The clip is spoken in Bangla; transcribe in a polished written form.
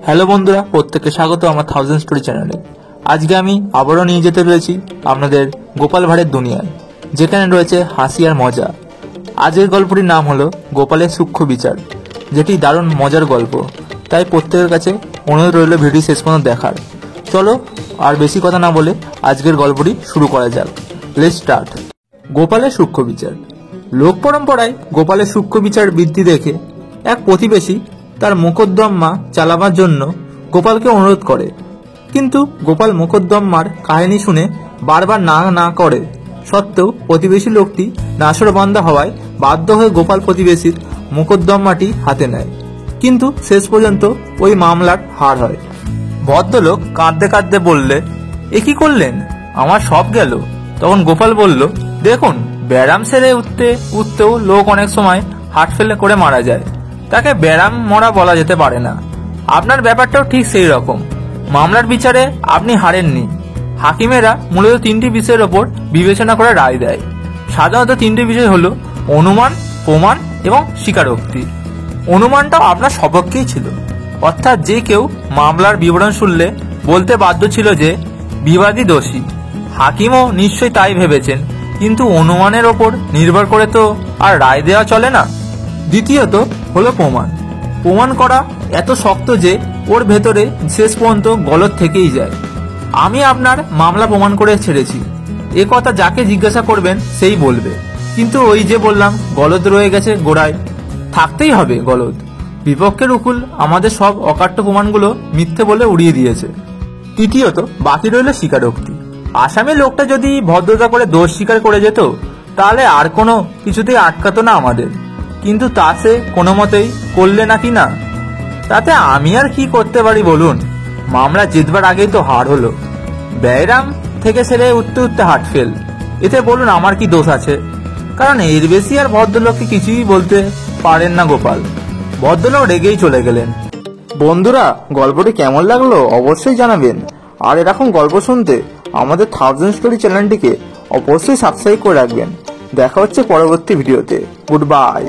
হ্যালো বন্ধুরা, প্রত্যেককে স্বাগত আমার 1000 স্টোরি চ্যানেলে। আজকে আমি আবারও নিয়ে যেতে রয়েছি আপনাদের গোপাল ভাঁড়ের দুনিয়ায়, যেখানে রয়েছে হাসি আর মজা। আজকের গল্পটির নাম হলো গোপালের সূক্ষ্ম বিচার, যেটি দারুণ মজার গল্প। তাই প্রত্যেকের কাছে অনুরোধ রইল ভিডিও শেষ পর্যন্ত দেখার। চলো আর বেশি কথা না বলে আজকের গল্পটি শুরু করা যাক। Let's start. গোপালের সূক্ষ্ম বিচার। লোক পরম্পরায় গোপালের সূক্ষ্ম বিচার বৃদ্ধি দেখে এক প্রতিবেশী তার মোকদ্দম্মা চালাবার জন্য গোপালকে অনুরোধ করে, কিন্তু গোপাল মোকদ্দম্মার কাহিনী শুনে বারবার না না করে সত্ত্বেও প্রতিবেশী লোকটি নাছোড়বান্দা হওয়ায় বাধ্য হয়ে গোপাল প্রতিবেশীর মোকদ্দম্মাটি হাতে নেয়, কিন্তু শেষ পর্যন্ত ওই মামলার হার হয়। ভদ্রলোক কাঁদতে কাঁদতে বললে, এ কি করলেন, আমার সব গেল। তখন গোপাল বলল, দেখুন, ব্যারাম সেরে উঠতেও লোক অনেক সময় হার্ট ফেল করে মারা যায়, তাকে ব্যারাম মরা বলা যেতে পারে না। আপনার ব্যাপারটাও ঠিক সেই রকম। মামলার বিচারে আপনি হারেননি। হাকিমেরা মূলত 3টি বিষয়ের ওপর বিবেচনা করে রায় দেয়। সাধারণত 3টি বিষয় হলো অনুমান, প্রমাণ এবং স্বীকারোক্তি। অনুমানটাও আপনার সপক্ষেই ছিল, অর্থাৎ যে কেউ মামলার বিবরণ শুনলে বলতে বাধ্য ছিল যে বিবাদী দোষী। হাকিমও নিশ্চয়ই তাই ভেবেছেন, কিন্তু অনুমানের ওপর নির্ভর করে তো আর রায় দেওয়া চলে না। দ্বিতীয়ত হলো প্রমাণ। প্রমাণ করা এত শক্ত যে ওর ভেতরে শেষ পর্যন্ত গলদ থেকেই যায়। আমি আপনার মামলা প্রমাণ করে ছেড়েছি, এ কথা যাকে জিজ্ঞাসা করবেন সেই বলবে, কিন্তু ওই যে বললাম গলদ রয়ে গেছে গোড়ায়, থাকতেই হবে গলদ। বিপক্ষের উকিল আমাদের সব অকাট্য প্রমাণগুলো মিথ্যে বলে উড়িয়ে দিয়েছে। তৃতীয়ত বাকি রইল স্বীকারোক্তি। আসামি লোকটা যদি ভদ্রতা করে দোষ স্বীকার করে যেত, তাহলে আর কোনো কিছুতেই আটকাতো না আমাদের, কিন্তু তা সে কোনো মতেই করলে নাকি না। তাতে আমি আর কি করতে পারি বলুন? মামলা জিতবার আগেই তো হার হলো। ব্যারাম থেকে সেরে উঠতে উঠতে হার্ট ফেল, এতে বলুন আমার কি দোষ আছে? কারণ এর বেশি আর ভদ্রলোককে কিছুই বলতে পারেন না গোপাল। ভদ্রলোক রেগেই চলে গেলেন। বন্ধুরা, গল্পটি কেমন লাগলো অবশ্যই জানাবেন। আর এরকম গল্প শুনতে আমাদের 1000 স্টোরি চ্যানেলটিকে অবশ্যই সাবস্ক্রাইব করে রাখবেন। দেখা হচ্ছে পরবর্তী ভিডিওতে। Good bye.